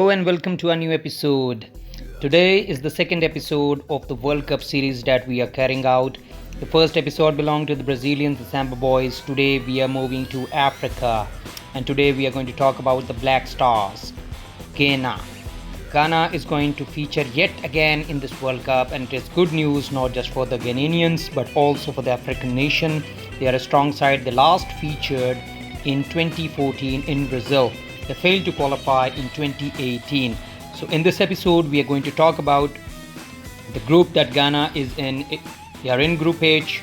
Hello and welcome to a new episode. Today is the second episode of the World Cup series that we are carrying out. The first episode belonged to the Brazilians, the Samba Boys. Today we are moving to Africa, and today we are going to talk about the Black Stars, Ghana. Ghana is going to feature yet again in this World Cup, and it is good news not just for the Ghanaians but also for the African nation. They are a strong side. They last featured in 2014 in Brazil. They failed to qualify in 2018. So in this episode we are going to talk about the group that Ghana is in. They are in Group H.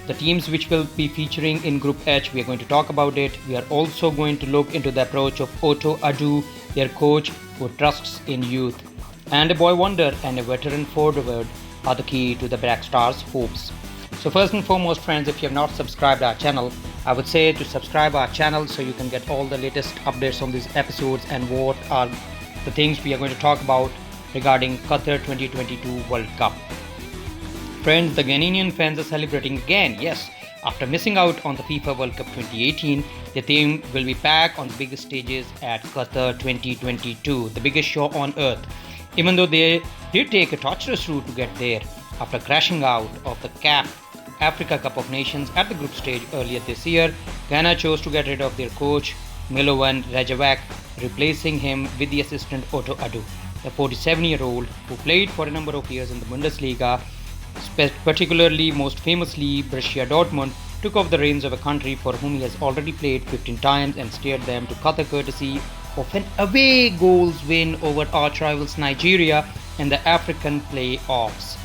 The teams which will be featuring in Group H, we are going to talk about it. We are also going to look into the approach of Otto Addo, their coach who trusts in youth. And a boy wonder and a veteran forward are the key to the Black Stars' hopes. So first and foremost, friends, if you have not subscribed our channel, I would say to subscribe our channel so you can get all the latest updates on these episodes and what are the things we are going to talk about regarding Qatar 2022 World Cup. Friends, the Ghanaian fans are celebrating again. Yes, after missing out on the FIFA World Cup 2018, the team will be back on the biggest stages at Qatar 2022, the biggest show on earth. Even though they did take a torturous route to get there after crashing out of the CAF Africa Cup of Nations at the group stage earlier this year, Ghana chose to get rid of their coach Milovan Rajevac, replacing him with the assistant Otto Addo, the 47-year-old who played for a number of years in the Bundesliga, particularly most famously Borussia Dortmund, took off the reins of a country for whom he has already played 15 times and steered them to Qatar courtesy of an away goals win over arch rivals Nigeria in the African playoffs.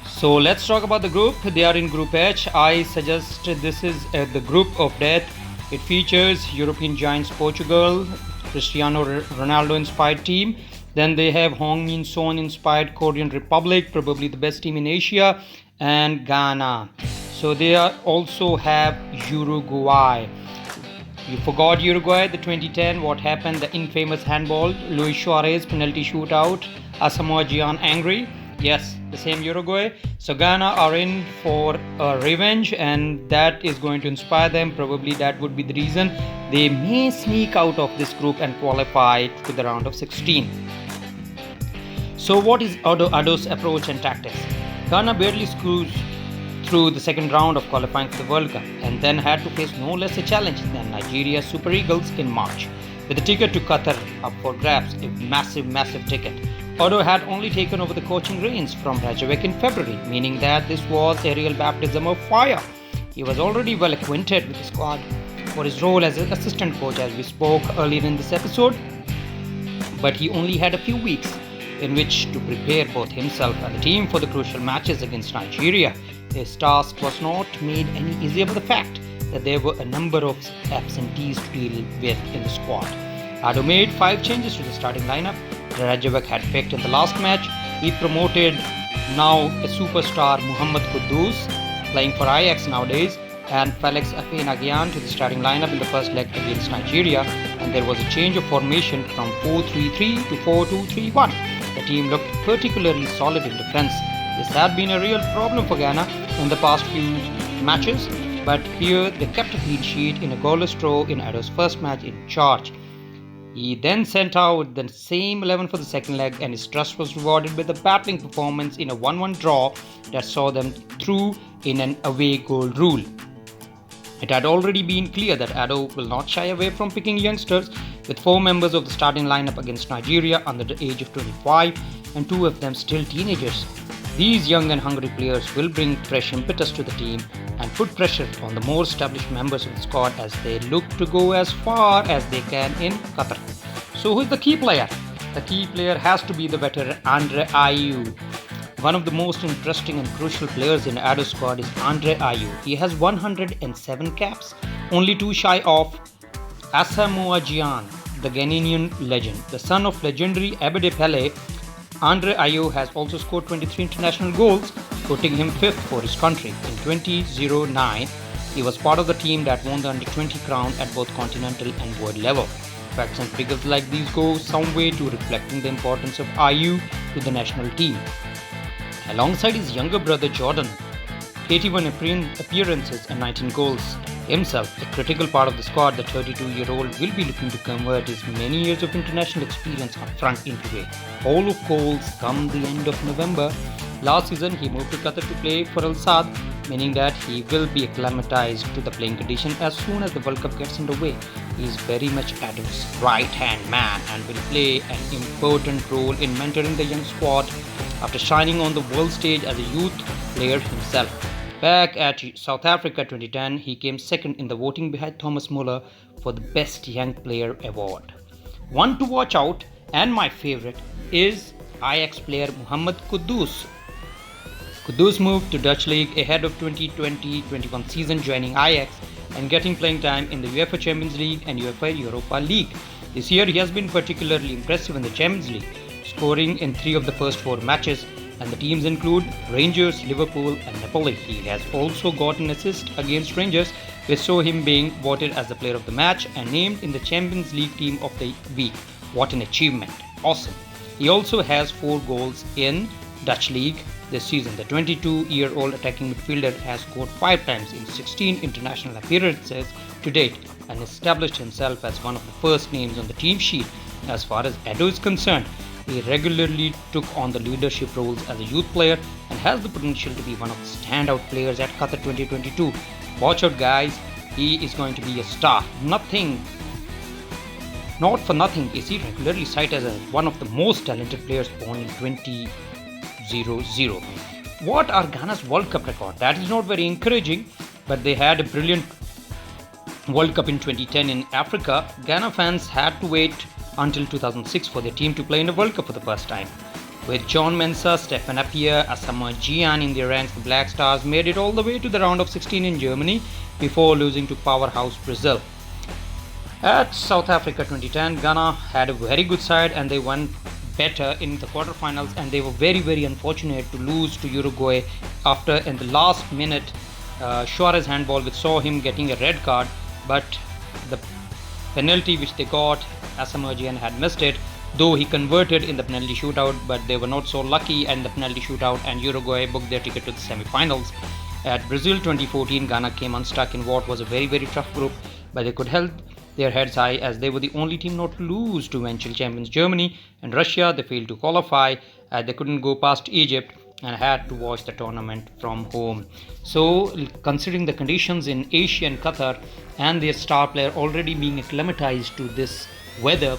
So let's talk about the group. They are in Group H. I suggest this is the group of death. It features European giants Portugal, Cristiano Ronaldo inspired team. Then they have Hong Min Son inspired Korean Republic, probably the best team in Asia, and Ghana. So they also have Uruguay. You forgot Uruguay, the 2010, what happened, the infamous handball, Luis Suarez penalty shootout, Asamoah Gyan angry. Yes, the same Uruguay. So Ghana are in for a revenge, and that is going to inspire them. Probably that would be the reason they may sneak out of this group and qualify to the round of 16. So what is Addo's approach and tactics? Ghana barely screws through the second round of qualifying for the World Cup and then had to face no less a challenge than Nigeria's Super Eagles in March. With the ticket to Qatar up for grabs, a massive ticket, Addo had only taken over the coaching reins from Rajevac in February, meaning that this was a real baptism of fire. He was already well acquainted with the squad for his role as an assistant coach, as we spoke earlier in this episode, but he only had a few weeks in which to prepare both himself and the team for the crucial matches against Nigeria. His task was not made any easier by the fact that there were a number of absentees to deal with in the squad. Addo made 5 changes to the starting lineup Rajevac had picked in the last match. He promoted now a superstar Mohamed Kudus, playing for Ajax nowadays, and Felix Afena-Gyan to the starting lineup in the first leg against Nigeria, and there was a change of formation from 4-3-3 to 4-2-3-1. The team looked particularly solid in defense. This had been a real problem for Ghana in the past few matches, but here they kept a clean sheet in a goalless draw in Addo's first match in charge. He then sent out the same 11 for the second leg, and his trust was rewarded with a battling performance in a 1-1 draw that saw them through in an away goal rule. It had already been clear that Addo will not shy away from picking youngsters, with 4 members of the starting lineup against Nigeria under the age of 25 and 2 of them still teenagers. These young and hungry players will bring fresh impetus to the team and put pressure on the more established members of the squad as they look to go as far as they can in Qatar. So who is the key player? The key player has to be the veteran Andre Ayew. One of the most interesting and crucial players in Addo's squad is Andre Ayew. He has 107 caps, only 2 shy of Asamoah Gyan, the Ghanaian legend. The son of legendary Abede Pele, Andre Ayew has also scored 23 international goals, putting him 5th for his country. In 2009, he was part of the team that won the Under-20 crown at both continental and world level. Facts and figures like these go some way to reflecting the importance of Ayew to the national team. Alongside his younger brother Jordan, 81 appearances and 19 goals, he himself a critical part of the squad. The 32-year-old will be looking to convert his many years of international experience up front into a haul of goals come the end of November. Last season, he moved to Qatar to play for Al Sadd, meaning that he will be acclimatized to the playing condition as soon as the World Cup gets underway. He is very much Edo's right-hand man and will play an important role in mentoring the young squad after shining on the world stage as a youth player himself. Back at South Africa 2010, he came second in the voting behind Thomas Muller for the Best Young Player award. One to watch out, and my favorite, is Ajax player Mohamed Kudus. Kudus moved to Dutch League ahead of 2020-21 season, joining Ajax and getting playing time in the UEFA Champions League and UEFA Europa League. This year he has been particularly impressive in the Champions League, scoring in 3 of the first 4 matches, and the teams include Rangers, Liverpool and Napoli. He has also got an assist against Rangers, which saw him being voted as the player of the match and named in the Champions League team of the week. What an achievement. Awesome. He also has 4 goals in Dutch League this season. The 22-year-old attacking midfielder has scored 5 times in 16 international appearances to date and established himself as one of the first names on the team sheet. As far as Edo is concerned, he regularly took on the leadership roles as a youth player and has the potential to be one of the standout players at Qatar 2022. Watch out guys, he is going to be a star. Not for nothing is he regularly cited as one of the most talented players born in 2000. What are Ghana's World Cup record? That is not very encouraging, but they had a brilliant World Cup in 2010 in Africa. Ghana fans had to wait until 2006 for their team to play in the World Cup for the first time. With John Mensah, Stephen Appiah, Asamoah Gyan in their ranks, the Black Stars made it all the way to the round of 16 in Germany before losing to powerhouse Brazil. At South Africa 2010, Ghana had a very good side and they won better in the quarterfinals, and they were very unfortunate to lose to Uruguay after in the last minute Suarez handball which saw him getting a red card, but the penalty which they got, Asamoah Gyan had missed it, though he converted in the penalty shootout, but they were not so lucky in the penalty shootout and Uruguay booked their ticket to the semi-finals. At Brazil 2014, Ghana came unstuck in what was a very tough group, but they could hold their heads high as they were the only team not to lose to eventual champions Germany and Russia. They failed to qualify as they couldn't go past Egypt and had to watch the tournament from home. So considering the conditions in Asia and Qatar and their star player already being acclimatized to this weather,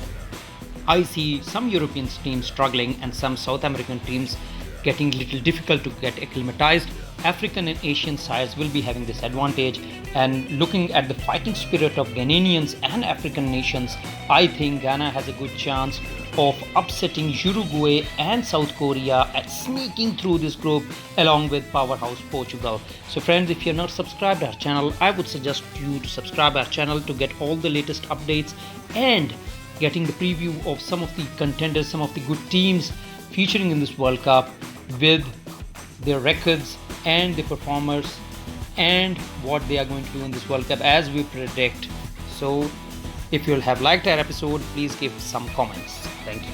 I see some European teams struggling and some South American teams getting a little difficult to get acclimatized. African and Asian sides will be having this advantage, and looking at the fighting spirit of Ghanaians and African nations, I think Ghana has a good chance of upsetting Uruguay and South Korea and sneaking through this group along with powerhouse Portugal. So friends, if you're not subscribed to our channel, I would suggest you to subscribe our channel to get all the latest updates and getting the preview of some of the contenders, some of the good teams featuring in this World Cup with their records and the performers and what they are going to do in this World Cup as we predict. So if you'll have liked our episode, please give some comments. Thank you.